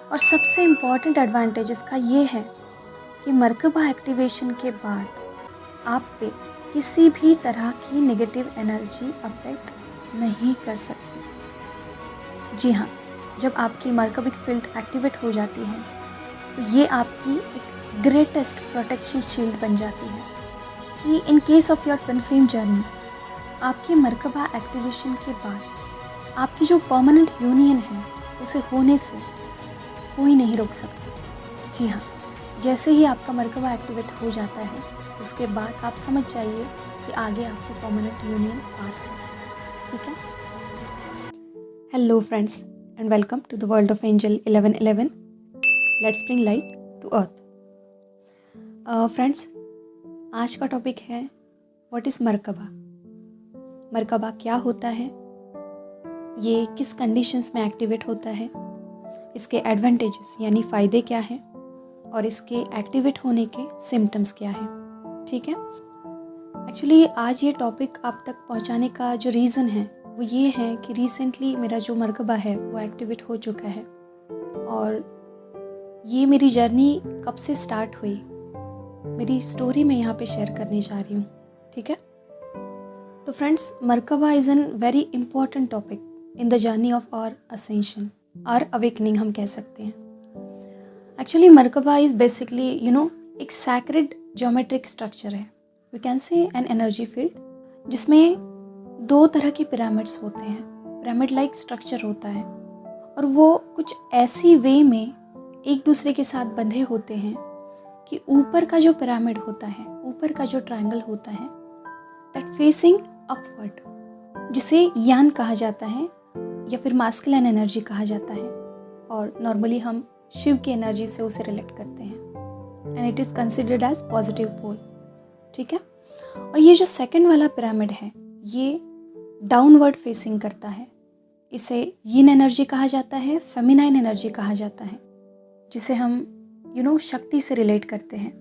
और सबसे important advantage इसका ये है कि मर्कबा एक्टिवेशन के बाद आप पे किसी भी तरह की नेगेटिव एनर्जी अफेक्ट नहीं कर सकती। जी हाँ, जब आपकी मर्कबिक फील्ड एक्टिवेट हो जाती है तो ये आपकी एक ग्रेटेस्ट प्रोटेक्शन शील्ड बन जाती है कि in case of your twin flame journey, आपके मर्कबा एक्टिवेशन के बाद आपकी जो परमानेंट यूनियन है उसे होने से कोई नहीं रोक सकता। जी हाँ, जैसे ही आपका मर्कबा एक्टिवेट हो जाता है उसके बाद आप समझ जाइए कि आगे आपकी परमानेंट यूनियन पास है। ठीक है। Hello friends and welcome to the world of angel 1111। Let's bring light to earth. Friends, आज का टॉपिक है व्हाट इज़ मर्कबा। मर्कबा क्या होता है, ये किस कंडीशंस में एक्टिवेट होता है, इसके एडवांटेजेस यानी फ़ायदे क्या हैं और इसके एक्टिवेट होने के सिम्टम्स क्या हैं। ठीक है। एक्चुअली आज ये टॉपिक आप तक पहुंचाने का जो रीज़न है वो ये है कि रिसेंटली मेरा जो मर्कबा है वो एक्टिवेट हो चुका है और ये मेरी जर्नी कब से स्टार्ट हुई, मेरी स्टोरी मैं यहाँ पे शेयर करने जा रही हूँ। ठीक है। तो friends, merkaba is an very important topic in the journey of our ascension, our awakening हम कह सकते हैं। एक्चुअली मर्कबा इज़ बेसिकली एक सैक्रेड ज्योमेट्रिक स्ट्रक्चर है, we can say an energy field, जिसमें दो तरह के पिरामिड्स होते हैं। पिरामिड लाइक स्ट्रक्चर होता है और वो कुछ ऐसी वे में एक दूसरे के साथ बंधे होते हैं कि ऊपर का जो पिरामिड होता है, ऊपर का जो ट्रायंगल होता है, दैट फेसिंग अपवर्ड, जिसे यान कहा जाता है या फिर मास्कुलिन एनर्जी कहा जाता है, और नॉर्मली हम शिव की एनर्जी से उसे रिलेट करते हैं and it is considered as positive pole. ठीक है। और ये जो सेकंड वाला पिरामिड है ये डाउनवर्ड फेसिंग करता है, इसे यिन एनर्जी कहा जाता है, फेमिनाइन एनर्जी कहा जाता है, जिसे हम शक्ति से रिलेट करते हैं,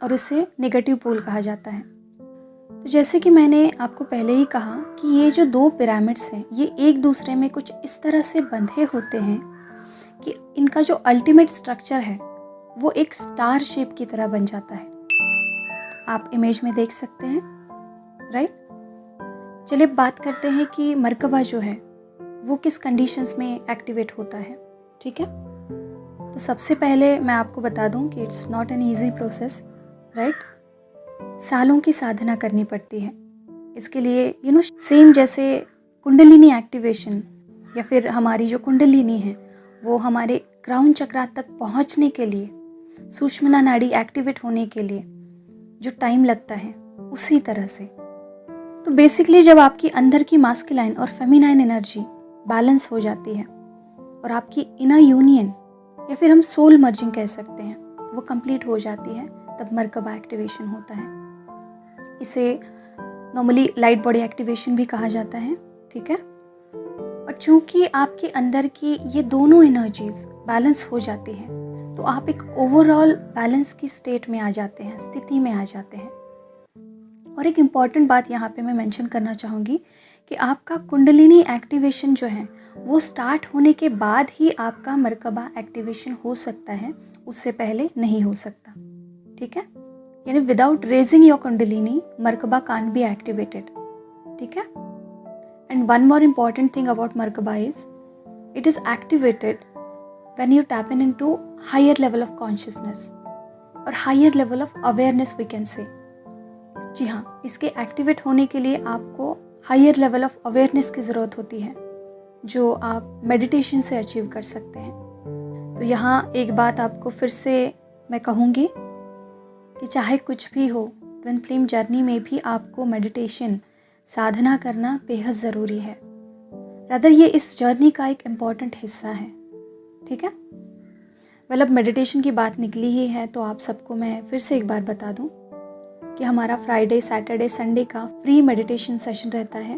और इसे नेगेटिव पोल कहा जाता है। तो जैसे कि मैंने आपको पहले ही कहा कि ये जो दो पिरामिड्स हैं ये एक दूसरे में कुछ इस तरह से बंधे होते हैं कि इनका जो अल्टीमेट स्ट्रक्चर है वो एक स्टार शेप की तरह बन जाता है। आप इमेज में देख सकते हैं, राइट। चलिए बात करते हैं कि मर्कबा जो है वो किस कंडीशंस में एक्टिवेट होता है। ठीक है। तो सबसे पहले मैं आपको बता दूं कि it's not an easy process, right. सालों की साधना करनी पड़ती है इसके लिए। सेम जैसे कुंडलिनी एक्टिवेशन या फिर हमारी जो कुंडलिनी है वो हमारे क्राउन चक्रा तक पहुंचने के लिए, सुषुम्ना नाड़ी एक्टिवेट होने के लिए जो टाइम लगता है, उसी तरह से तो बेसिकली जब आपकी अंदर की मास्कुलाइन और फेमिनाइन एनर्जी बैलेंस हो जाती है और आपकी इनर यूनियन या फिर हम सोल मर्जिंग कह सकते हैं वो कंप्लीट हो जाती है, तब मर्कबा एक्टिवेशन होता है। इसे नॉर्मली लाइट बॉडी एक्टिवेशन भी कहा जाता है। ठीक है। और चूंकि आपके अंदर की ये दोनों एनर्जीज बैलेंस हो जाती हैं तो आप एक ओवरऑल बैलेंस की स्टेट में आ जाते हैं, स्थिति में आ जाते हैं। और एक इम्पॉर्टेंट बात यहाँ पे मैं मेंशन करना चाहूँगी कि आपका कुंडलिनी एक्टिवेशन जो है वो स्टार्ट होने के बाद ही आपका मर्कबा एक्टिवेशन हो सकता है, उससे पहले नहीं हो सकता। ठीक है। यानी without raising your kundalini merkaba can't be activated. ठीक है। And one more important thing about merkaba is it is activated when you tap in to higher level of consciousness और higher level of awareness we can say. जी हाँ, इसके activate होने के लिए आपको हायर लेवल ऑफ अवेयरनेस की ज़रूरत होती है जो आप मेडिटेशन से अचीव कर सकते हैं। तो यहाँ एक बात आपको फिर से मैं कहूँगी कि चाहे कुछ भी हो, ट्विन फ्लेम जर्नी में भी आपको मेडिटेशन, साधना करना बेहद ज़रूरी है। रादर ये इस जर्नी का एक इम्पॉर्टेंट हिस्सा है। ठीक है। अब मेडिटेशन की बात निकली ही है तो आप सबको मैं फिर से एक बार बता दूं कि हमारा फ्राइडे, सैटरडे, संडे का फ्री मेडिटेशन सेशन रहता है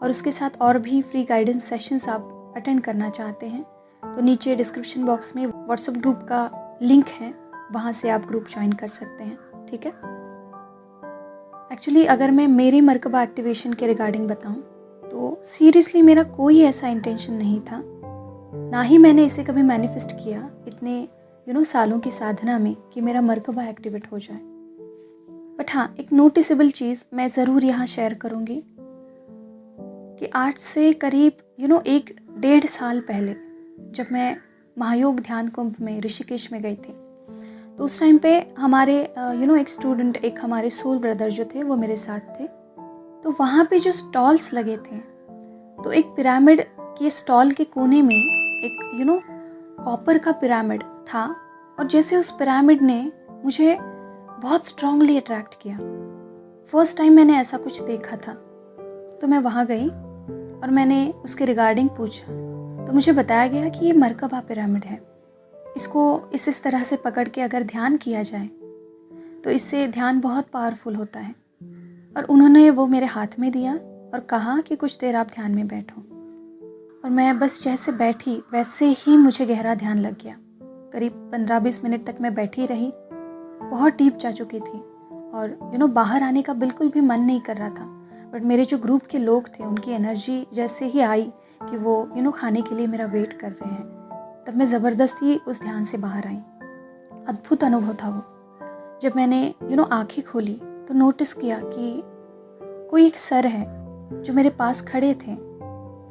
और उसके साथ और भी फ्री गाइडेंस सेशंस आप अटेंड करना चाहते हैं तो नीचे डिस्क्रिप्शन बॉक्स में व्हाट्सएप ग्रुप का लिंक है, वहाँ से आप ग्रुप ज्वाइन कर सकते हैं। ठीक है। एक्चुअली अगर मैं मेरी मर्कबा एक्टिवेशन के रिगार्डिंग बताऊं तो सीरियसली मेरा कोई ऐसा इंटेंशन नहीं था। ना ही मैंने इसे कभी मैनिफेस्ट किया इतने सालों की साधना में कि मेरा मर्कबा एक्टिवेट हो जाए। बट हाँ, एक नोटिसेबल चीज़ मैं ज़रूर यहाँ शेयर करूँगी कि आज से करीब 1-1.5 साल पहले जब मैं महायोग ध्यान कुंभ में ऋषिकेश में गई थी, तो उस टाइम पे हमारे एक स्टूडेंट, एक हमारे सोल ब्रदर जो थे वो मेरे साथ थे। तो वहाँ पे जो स्टॉल्स लगे थे, तो एक पिरामिड के स्टॉल के कोने में एक कॉपर का पिरामिड था, और जैसे उस पिरामिड ने मुझे बहुत स्ट्रांगली अट्रैक्ट किया। फर्स्ट टाइम मैंने ऐसा कुछ देखा था। तो मैं वहाँ गई और मैंने उसके रिगार्डिंग पूछा, तो मुझे बताया गया कि ये मर्कबा पिरामिड है। इसको इस तरह से पकड़ के अगर ध्यान किया जाए तो इससे ध्यान बहुत पावरफुल होता है। और उन्होंने वो मेरे हाथ में दिया और कहा कि कुछ देर आप ध्यान में बैठो। और मैं बस जैसे बैठी वैसे ही मुझे गहरा ध्यान लग गया। करीब 15-20 मिनट तक मैं बैठी रही, बहुत डीप जा चुकी थी और बाहर आने का बिल्कुल भी मन नहीं कर रहा था। बट मेरे जो ग्रुप के लोग थे, उनकी एनर्जी जैसे ही आई कि वो खाने के लिए मेरा वेट कर रहे हैं, तब मैं ज़बरदस्ती उस ध्यान से बाहर आई। अद्भुत अनुभव था वो। जब मैंने आंखें खोली तो नोटिस किया कि कोई एक सर है जो मेरे पास खड़े थे,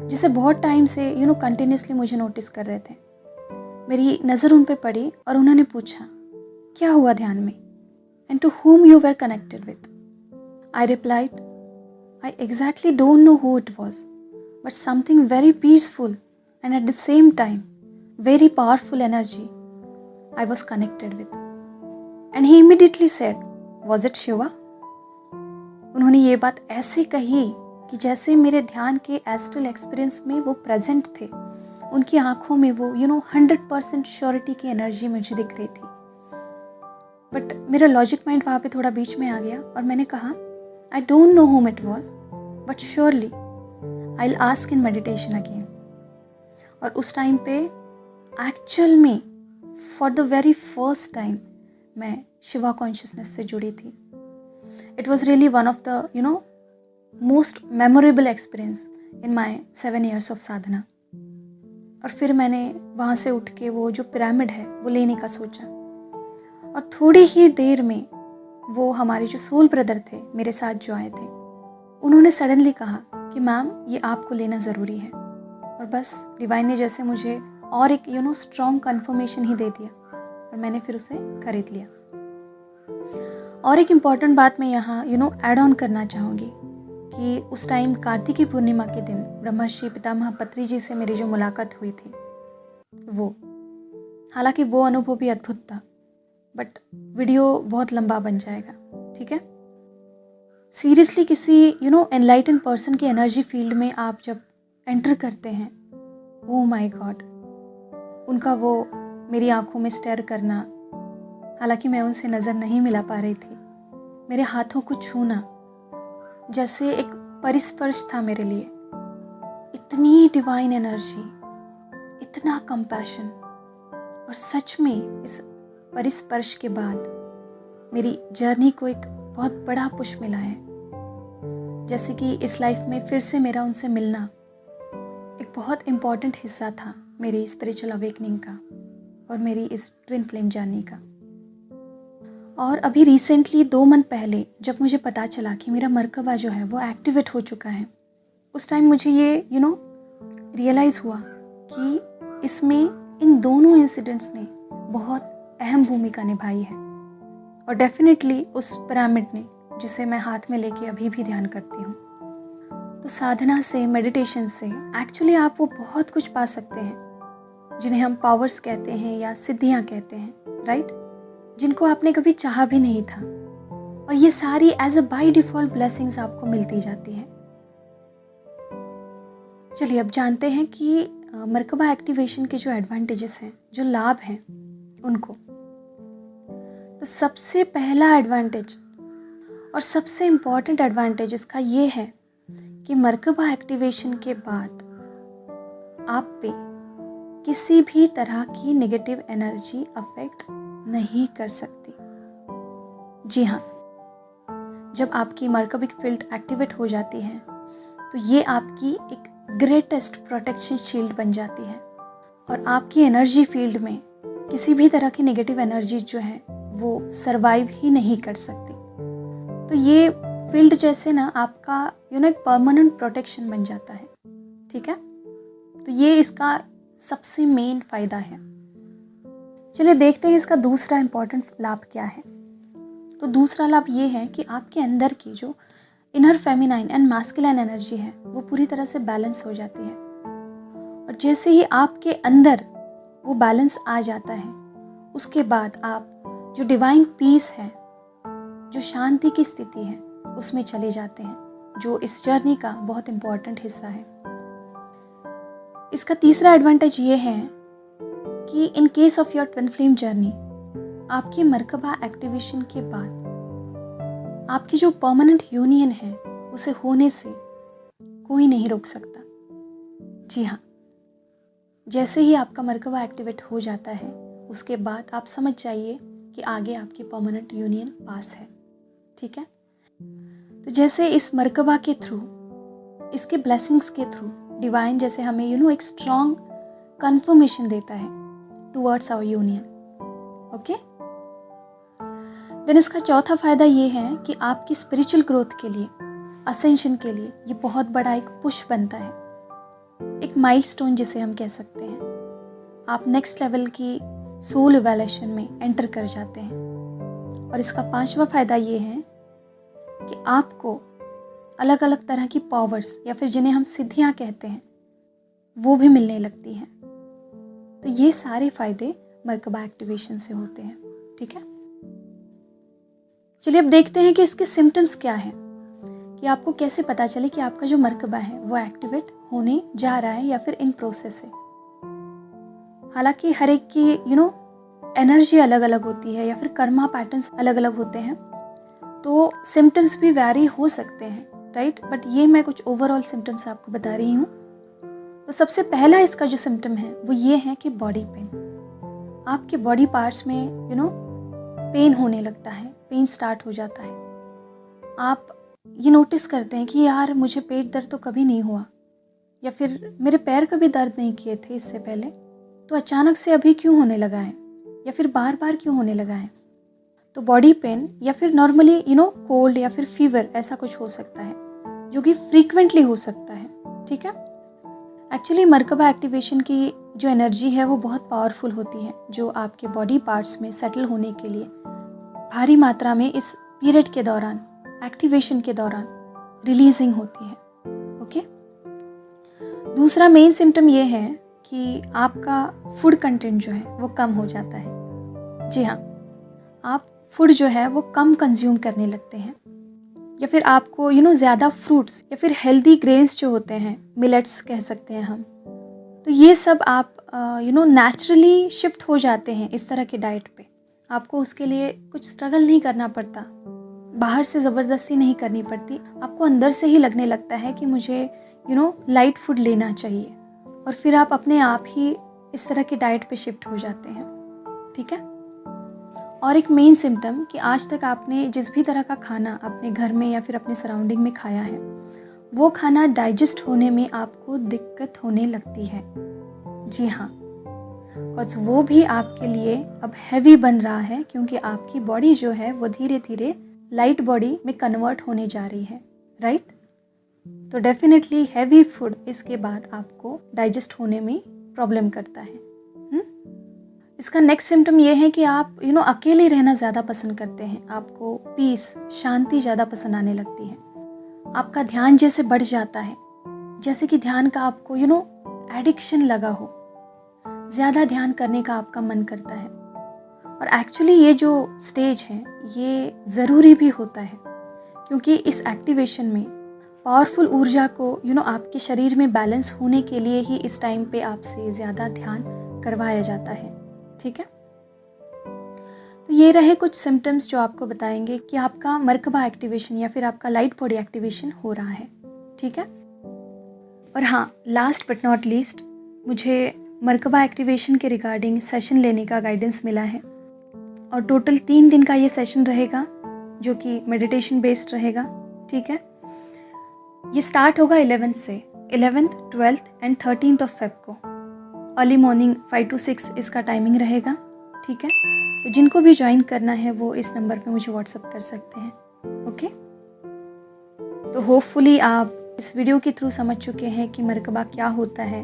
जिसे बहुत टाइम से कंटिन्यूसली मुझे नोटिस कर रहे थे। मेरी नज़र उन पे पड़ी और उन्होंने पूछा, क्या हुआ ध्यान में, and to whom you were connected with? I replied, I exactly don't know who it was, but something very peaceful and at the same time very powerful energy I was connected with. And he immediately said, was it Shiva? उन्होंने ये बात ऐसे कही कि जैसे मेरे ध्यान के एस्ट्रल एक्सपीरियंस में वो प्रेजेंट थे। उनकी आंखों में वो 100% श्योरिटी की एनर्जी मुझे दिख रही थी। बट मेरा लॉजिक माइंड वहाँ पे थोड़ा बीच में आ गया और मैंने कहा, I don't know whom it was, but surely I will ask in meditation again. और उस टाइम पे एक्चुअल में for the very first time मैं शिवा कॉन्शियसनेस से जुड़ी थी। It was really one of the most memorable experience in my 7 years of sadhana. और फिर मैंने वहाँ से उठ के वो जो पिरामिड है वो लेने का सोचा, और थोड़ी ही देर में वो हमारे जो सोल ब्रदर थे मेरे साथ जो आए थे, उन्होंने सडनली कहा कि मैम ये आपको लेना ज़रूरी है। और बस डिवाइन ने जैसे मुझे और एक स्ट्रॉन्ग कन्फर्मेशन ही दे दिया और मैंने फिर उसे खरीद लिया। और एक इम्पॉर्टेंट बात मैं यहाँ ऐड ऑन करना चाहूँगी कि उस टाइम कार्तिकी पूर्णिमा के दिन ब्रह्मर्षि पितामह पत्री जी से मेरी जो मुलाकात हुई थी, वो हालांकि वो अनुभव भी अद्भुत था, बट वीडियो बहुत लंबा बन जाएगा, ठीक है। सीरियसली किसी एनलाइटन पर्सन की एनर्जी फील्ड में आप जब एंटर करते हैं, ओह माय गॉड, उनका वो मेरी आंखों में स्टेयर करना, हालांकि मैं उनसे नज़र नहीं मिला पा रही थी, मेरे हाथों को छूना जैसे एक परिस्पर्श था मेरे लिए। इतनी डिवाइन एनर्जी, इतना कंपैशन, और सच में इस परिस्पर्श के बाद मेरी जर्नी को एक बहुत बड़ा पुश मिला है। जैसे कि इस लाइफ में फिर से मेरा उनसे मिलना एक बहुत इम्पॉर्टेंट हिस्सा था मेरी स्पिरिचुअल अवेकनिंग का और मेरी इस ट्विन फ्लेम जर्नी का। और अभी रिसेंटली 2 मंथ पहले जब मुझे पता चला कि मेरा मर्कबा जो है वो एक्टिवेट हो चुका है, उस टाइम मुझे ये रियलाइज़ हुआ कि इसमें इन दोनों इंसिडेंट्स ने बहुत अहम भूमिका निभाई है। और डेफिनेटली उस पिरामिड ने, जिसे मैं हाथ में लेके अभी भी ध्यान करती हूँ। तो साधना से, मेडिटेशन से एक्चुअली आप वो बहुत कुछ पा सकते हैं जिन्हें हम पावर्स कहते हैं या सिद्धियाँ कहते हैं, राइट, जिनको आपने कभी चाहा भी नहीं था। और ये सारी as a by default blessings आपको मिलती जाती है। चलिए अब जानते हैं कि मर्कबा एक्टिवेशन के जो एडवांटेजेस हैं, जो लाभ हैं उनको। तो सबसे पहला एडवांटेज और सबसे इम्पॉर्टेंट एडवांटेज इसका ये है कि मर्कबा एक्टिवेशन के बाद आप पे किसी भी तरह की नेगेटिव एनर्जी अफेक्ट नहीं कर सकती। जी हाँ, जब आपकी मर्कबिक फील्ड एक्टिवेट हो जाती है तो ये आपकी एक ग्रेटेस्ट प्रोटेक्शन शील्ड बन जाती है। और आपकी एनर्जी फील्ड में किसी भी तरह की नेगेटिव एनर्जी जो है वो सरवाइव ही नहीं कर सकती। तो ये फील्ड जैसे ना आपका एक परमानेंट प्रोटेक्शन बन जाता है, ठीक है। तो ये इसका सबसे मेन फ़ायदा है। चलिए देखते हैं इसका दूसरा इम्पॉर्टेंट लाभ क्या है। तो दूसरा लाभ ये है कि आपके अंदर की जो inner feminine and masculine energy है वो पूरी तरह से बैलेंस हो जाती है। और जैसे ही आपके अंदर वो बैलेंस आ जाता है, उसके बाद आप जो डिवाइन पीस है, जो शांति की स्थिति है, उसमें चले जाते हैं, जो इस जर्नी का बहुत इम्पॉर्टेंट हिस्सा है। इसका तीसरा एडवांटेज ये है कि in case of your twin flame journey, आपकी मर्कबा एक्टिवेशन के बाद आपकी जो परमानेंट यूनियन है उसे होने से कोई नहीं रोक सकता। जी हाँ, जैसे ही आपका मर्कबा एक्टिवेट हो जाता है, उसके बाद आप समझ जाइए कि आगे आपकी परमानेंट यूनियन पास है, ठीक है। तो जैसे इस मर्कबा के थ्रू, इसके ब्लेसिंग्स के थ्रू डिवाइन जैसे हमें एक स्ट्रॉन्ग कंफर्मेशन देता है towards our union, okay. Then इसका चौथा फायदा ये है कि आपकी स्पिरिचुअल ग्रोथ के लिए, असेंशन के लिए ये बहुत बड़ा एक पुश बनता है, एक माइलस्टोन जिसे हम कह सकते हैं। आप नेक्स्ट लेवल की सोल इवोल्यूशन में एंटर कर जाते हैं। और इसका पांचवा फायदा ये है कि आपको अलग अलग तरह की पावर्स या फिर जिन्हें हम सिद्धियां कहते हैं वो भी मिलने लगती हैं। तो ये सारे फायदे मर्कबा एक्टिवेशन से होते हैं, ठीक है। चलिए अब देखते हैं कि इसके सिम्टम्स क्या हैं, कि आपको कैसे पता चले कि आपका जो मर्कबा है वो एक्टिवेट होने जा रहा है या फिर इन प्रोसेस है। हालांकि हर एक की एनर्जी अलग अलग होती है या फिर कर्मा पैटर्न्स अलग अलग होते हैं, तो सिम्टम्स भी वैरी हो सकते हैं, राइट। बट ये मैं कुछ ओवरऑल सिम्टम्स आपको बता रही हूँ। तो सबसे पहला इसका जो सिम्टम है वो ये है कि बॉडी पेन। आपके बॉडी पार्ट्स में पेन होने लगता है, पेन स्टार्ट हो जाता है। आप ये नोटिस करते हैं कि यार मुझे पेट दर्द तो कभी नहीं हुआ, या फिर मेरे पैर कभी दर्द नहीं किए थे इससे पहले, तो अचानक से अभी क्यों होने लगा है, या फिर बार बार क्यों होने लगा है। तो बॉडी पेन या फिर नॉर्मली कोल्ड या फिर फीवर ऐसा कुछ हो सकता है, जो कि फ्रीक्वेंटली हो सकता है, ठीक है। एक्चुअली मर्कबा एक्टिवेशन की जो एनर्जी है वो बहुत पावरफुल होती है, जो आपके बॉडी पार्ट्स में सेटल होने के लिए भारी मात्रा में इस पीरियड के दौरान, एक्टिवेशन के दौरान रिलीजिंग होती है, ओके। दूसरा मेन सिम्टम ये है कि आपका फूड कंटेंट जो है वो कम हो जाता है। जी हाँ, आप फूड जो है वो कम कंज्यूम करने लगते हैं, या फिर आपको ज़्यादा फ्रूट्स या फिर हेल्दी ग्रेन्स जो होते हैं, मिलेट्स कह सकते हैं हम, तो ये सब आप नेचुरली शिफ्ट हो जाते हैं इस तरह के डाइट पे। आपको उसके लिए कुछ स्ट्रगल नहीं करना पड़ता, बाहर से ज़बरदस्ती नहीं करनी पड़ती। आपको अंदर से ही लगने लगता है कि मुझे लाइट फूड लेना चाहिए, और फिर आप अपने आप ही इस तरह के डाइट पे शिफ्ट हो जाते हैं, ठीक है। और एक मेन सिम्टम कि आज तक आपने जिस भी तरह का खाना अपने घर में या फिर अपने सराउंडिंग में खाया है, वो खाना डाइजेस्ट होने में आपको दिक्कत होने लगती है। जी हाँ, बिकॉज वो भी आपके लिए अब हैवी बन रहा है, क्योंकि आपकी बॉडी जो है वो धीरे धीरे लाइट बॉडी में कन्वर्ट होने जा रही है, राइट। तो डेफिनेटली हैवी फूड इसके बाद आपको डाइजेस्ट होने में प्रॉब्लम करता है। इसका नेक्स्ट सिम्टम ये है कि आप अकेले रहना ज़्यादा पसंद करते हैं। आपको पीस, शांति ज़्यादा पसंद आने लगती है। आपका ध्यान जैसे बढ़ जाता है, जैसे कि ध्यान का आपको एडिक्शन लगा हो, ज़्यादा ध्यान करने का आपका मन करता है। और एक्चुअली ये जो स्टेज है ये ज़रूरी भी होता है, क्योंकि इस एक्टिवेशन में पावरफुल ऊर्जा को आपके शरीर में बैलेंस होने के लिए ही इस टाइम पे आपसे ज़्यादा ध्यान करवाया जाता है, ठीक है। तो ये रहे कुछ सिम्टम्स जो आपको बताएंगे कि आपका मर्कबा एक्टिवेशन या फिर आपका लाइट बॉडी एक्टिवेशन हो रहा है, ठीक है। और हाँ, लास्ट बट नॉट लीस्ट, मुझे मर्कबा एक्टिवेशन के रिगार्डिंग सेशन लेने का गाइडेंस मिला है, और टोटल 3 दिन का ये सेशन रहेगा, जो कि मेडिटेशन बेस्ड रहेगा, ठीक है। ये स्टार्ट होगा 11th से, 11th, 12th and 13th of Feb को, अर्ली मॉर्निंग 5 to 6 इसका टाइमिंग रहेगा, ठीक है। तो जिनको भी ज्वाइन करना है वो इस नंबर पे मुझे व्हाट्सअप कर सकते हैं, ओके। तो होपफुली आप इस वीडियो के थ्रू समझ चुके हैं कि मरकबा क्या होता है,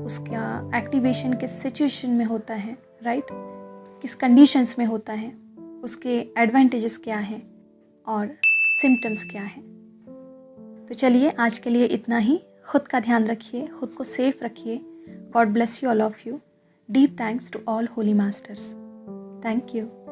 उसका एक्टिवेशन किस सिचुएशन में होता है, राइट, किस कंडीशंस में होता है, उसके एडवांटेजेस क्या हैं और सिम्टम्स क्या हैं। तो चलिए आज के लिए इतना ही। खुद का ध्यान रखिए, खुद को सेफ रखिए। God bless you, all of you. Deep thanks to all holy masters. Thank you.